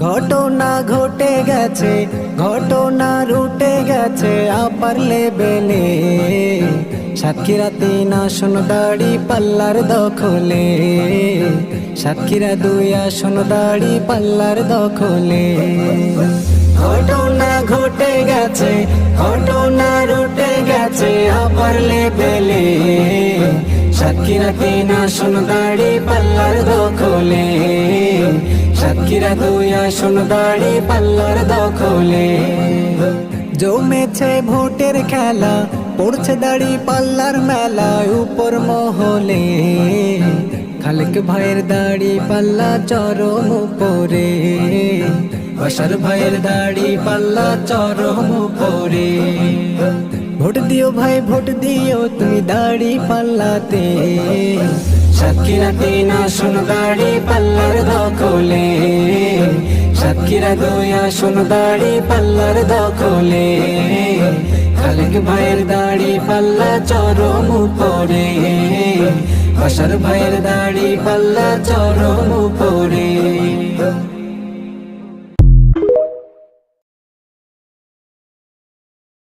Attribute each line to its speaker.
Speaker 1: ঘটনা ঘটে গেছে, ঘটনা রুটে গেছে আপার লেবেলে। সাতক্ষীরা 3 আসন দাড়ি পাল্লার দখলে, সাতক্ষীরা 2 আসন দাড়ি পাল্লার দখলে। ঘটনা ঘটে গেছে, ঘটনা রুটে গেছে আপার লেবেলে। সাতক্ষীরা 3 আসন দাড়ি পাল্লার দখলে, সাতক্ষীরা 2 আসন দাড়ি পাল্লার দখলে। জমেছে ভোটের খেলা, পড়ছে দাড়ি পাল্লার মেলা উপর মহলে। খালেক ভাইয়ের দাড়ি পাল্লা চরম উপরে, বসার ভাইয়ের দাড়ি পাল্লা চরম উপরে। ভোট দিও ভাই ভোট দিও তুমি দাড়ি পাল্লাতে, সাতক্ষীরা 3 আসন দাড়ি পাল্লার দখলে, সাতক্ষীরা 2 আসন দাড়ি পাল্লার দখলে। খালেক ভাইয়ের দাড়ি পাল্লা চরম উপরে, বসার ভাইয়ের দাড়ি পাল্লা চরম উপরে।